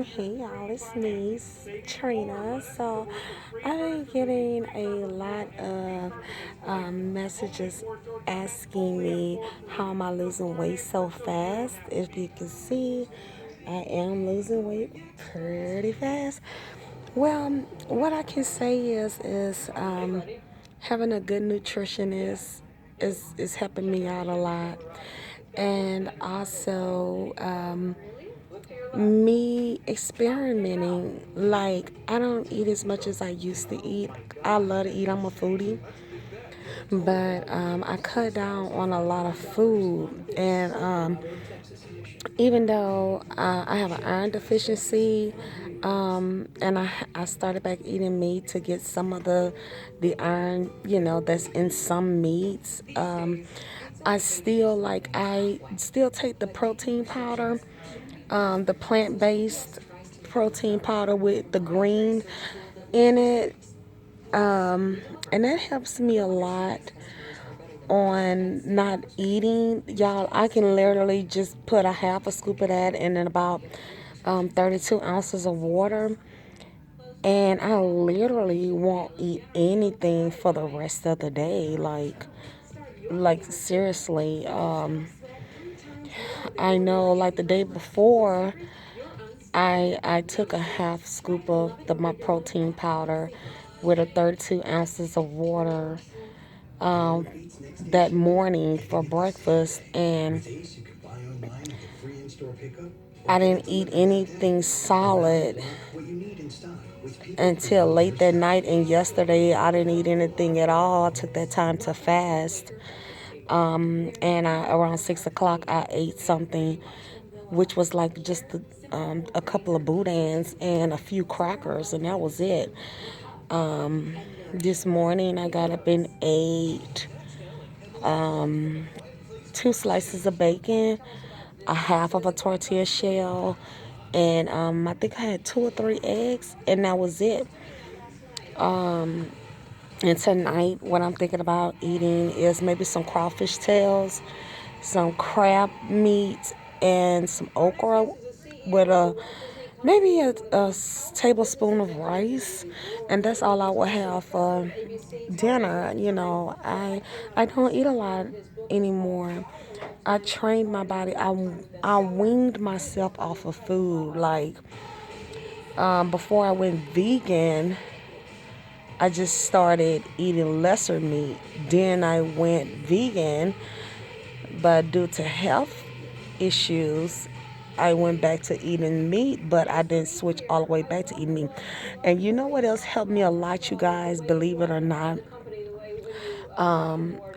Hey y'all, it's me, Trina. So I've been getting a lot of messages asking me how am I losing weight so fast. If you can see, I am losing weight pretty fast. Well, what I can say is having a good nutritionist is helping me out a lot, and also me experimenting. Like, I don't eat as much as I used to eat. I love to eat, I'm a foodie, but I cut down on a lot of food. And even though I have an iron deficiency, and I started back eating meat to get some of the iron, that's in some meats. I still take the protein powder, the plant-based protein powder with the green in it, and that helps me a lot on not eating. Y'all, I can literally just put a half a scoop of that in about 32 ounces of water, and I literally won't eat anything for the rest of the day. Like seriously, I know, like the day before, I took a half scoop of my protein powder with a 32 ounces of water um, that morning for breakfast, and I didn't eat anything solid until late that night. And yesterday, I didn't eat anything at all. I took that time to fast, and around 6 o'clock, I ate something, which was like just a couple of boudins and a few crackers, and that was it. This morning, I got up and ate 2 slices of bacon, a half of a tortilla shell, and I think I had 2 or 3 eggs, and that was it. And tonight, what I'm thinking about eating is maybe some crawfish tails, some crab meat, and some okra with maybe a tablespoon of rice, and that's all I will have for dinner. I don't eat a lot anymore. I trained my body. I weaned myself off of food. Like, before I went vegan, I just started eating lesser meat. Then I went vegan, but due to health issues, I went back to eating meat, but I didn't switch all the way back to eating meat. And you know what else helped me a lot, you guys, believe it or not?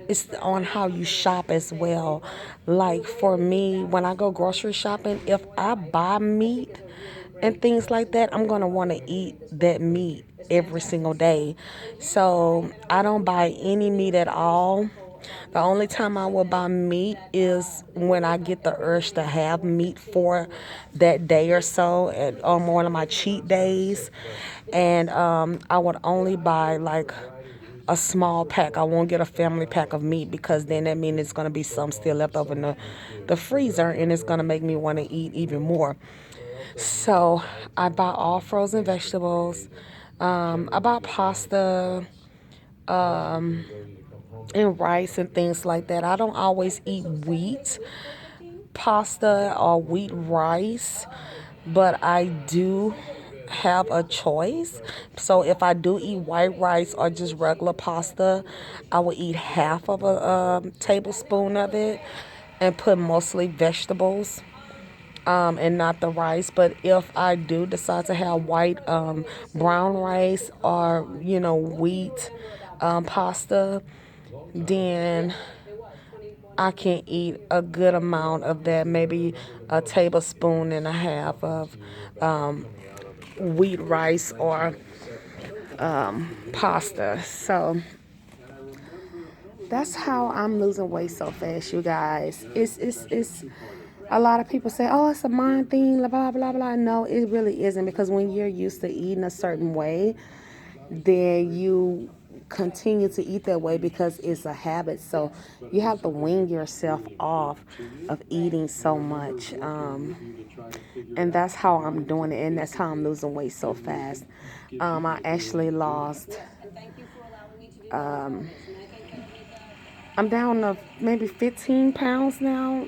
It's on how you shop as well. Like for me, when I go grocery shopping, if I buy meat and things like that, I'm gonna want to eat that meat every single day. So I don't buy any meat at all. The only time I will buy meat is when I get the urge to have meat for that day or so, on one of my cheat days. And I would only buy like a small pack. I won't get a family pack of meat because then that means it's going to be some still left over in the freezer, and it's going to make me want to eat even more. So I buy all frozen vegetables. I buy pasta and rice and things like that. I don't always eat wheat pasta or wheat rice, but I do have a choice. So if I do eat white rice or just regular pasta, I will eat half of a tablespoon of it and put mostly vegetables, and not the rice. But if I do decide to have white, brown rice or wheat pasta, then I can eat a good amount of that, maybe a tablespoon and a half of wheat rice or pasta. So that's how I'm losing weight so fast, you guys. It's a lot of people say, "Oh, it's a mind thing," blah blah blah blah. No, it really isn't, because when you're used to eating a certain way, then you continue to eat that way because it's a habit. So you have to wean yourself off of eating so much. And that's how I'm doing it, and that's how I'm losing weight so fast. I actually lost, I'm down to maybe 15 pounds now.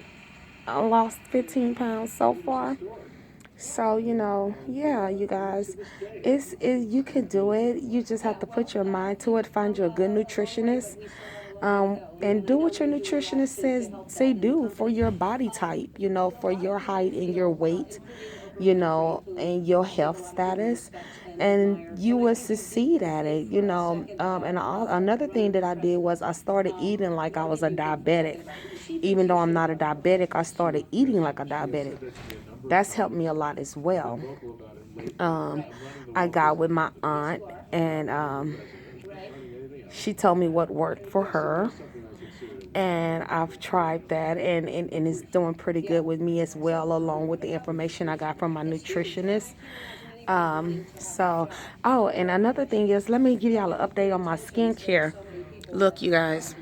I lost 15 pounds so far. So, yeah, you guys, you can do it. You just have to put your mind to it, find you a good nutritionist, and do what your nutritionist say do for your body type, for your height and your weight, and your health status, and you will succeed at it, another thing that I did was I started eating like I was a diabetic. Even though I'm not a diabetic, I started eating like a diabetic. That's helped me a lot as well. I got with my aunt, and she told me what worked for her, and I've tried that, and it's doing pretty good with me as well, along with the information I got from my nutritionist. Oh, and another thing is, let me give y'all an update on my skincare. Look, you guys,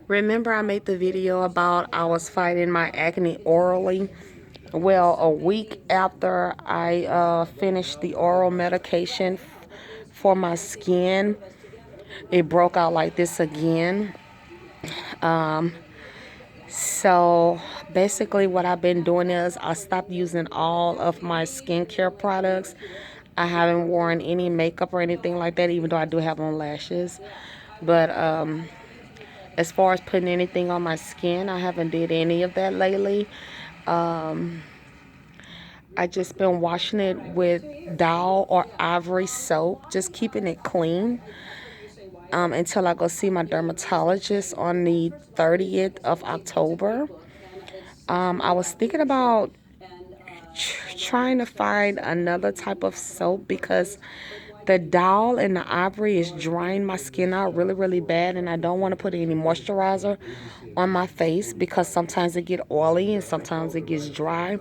remember I made the video about I was fighting my acne orally? Well, a week after I finished the oral medication for my skin, it broke out like this again. So basically what I've been doing is I stopped using all of my skincare products. I haven't worn any makeup or anything like that, even though I do have on lashes. But as far as putting anything on my skin, I haven't did any of that lately. I just been washing it with Dial or Ivory soap, just keeping it clean. Until I go see my dermatologist on the 30th of October. I was thinking about trying to find another type of soap because the Dial and the Ivory is drying my skin out really, really bad, and I don't want to put any moisturizer on my face because sometimes it get oily and sometimes it gets dry.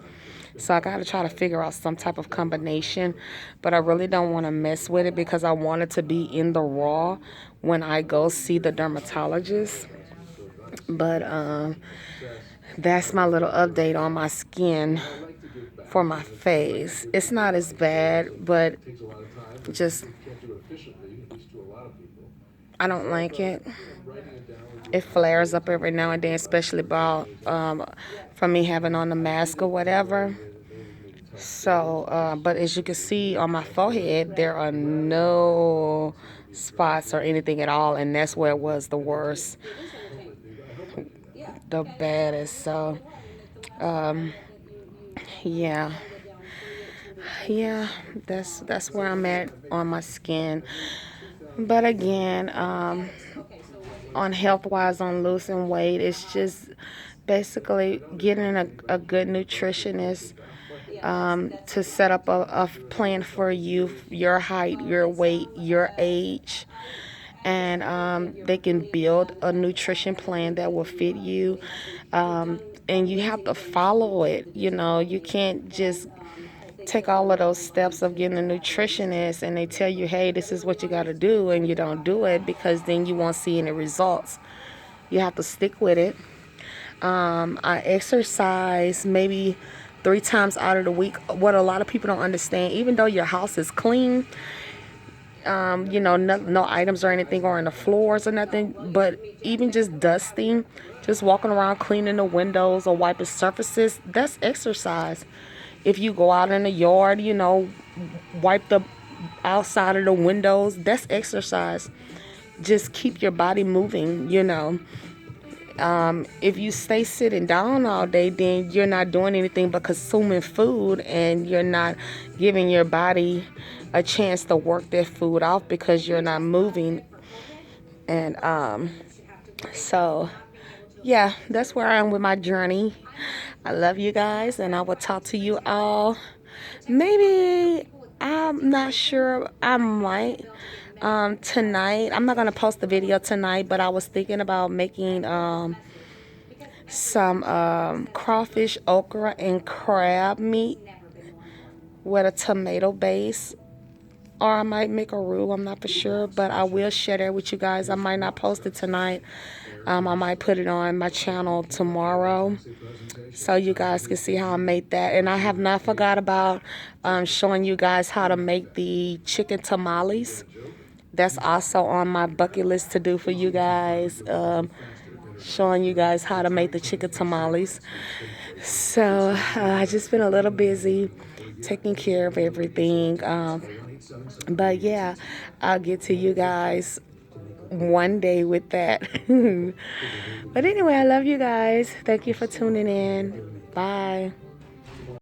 So I got to try to figure out some type of combination, but I really don't want to mess with it because I want it to be in the raw when I go see the dermatologist. But that's my little update on my skin for my face. It's not as bad, but just I don't like it. It flares up every now and then, especially about from me having on the mask or whatever. So, but as you can see on my forehead, there are no spots or anything at all, and that's where it was the worst, the baddest. So, yeah, yeah, that's where I'm at on my skin. But again, on health wise, on losing weight, it's just basically getting a good nutritionist to set up a plan for you, your height, your weight, your age, and they can build a nutrition plan that will fit you. And you have to follow it. You can't just take all of those steps of getting a nutritionist and they tell you, hey, this is what you got to do, and you don't do it because then you won't see any results. You have to stick with it. I exercise maybe 3 times out of the week. What a lot of people don't understand, even though your house is clean, no items or anything are on the floors or nothing, but even just dusting, just walking around cleaning the windows or wiping surfaces, that's exercise. If you go out in the yard, wipe the outside of the windows, that's exercise. Just keep your body moving. If you stay sitting down all day, then you're not doing anything but consuming food, and you're not giving your body a chance to work that food off because you're not moving. And so, yeah, that's where I am with my journey. I love you guys, and I will talk to you all. Maybe, I'm not sure, I might tonight. I'm not gonna post the video tonight, but I was thinking about making some crawfish, okra, and crab meat with a tomato base. or I might make a roux. I'm not for sure, but I will share that with you guys. I might not post it tonight. I might put it on my channel tomorrow, so you guys can see how I made that. And I have not forgot about showing you guys how to make the chicken tamales. That's also on my bucket list to do for you guys. Showing you guys how to make the chicken tamales. So I just been a little busy taking care of everything. But yeah, I'll get to you guys one day with that. But anyway, I love you guys. Thank you for tuning in. Bye.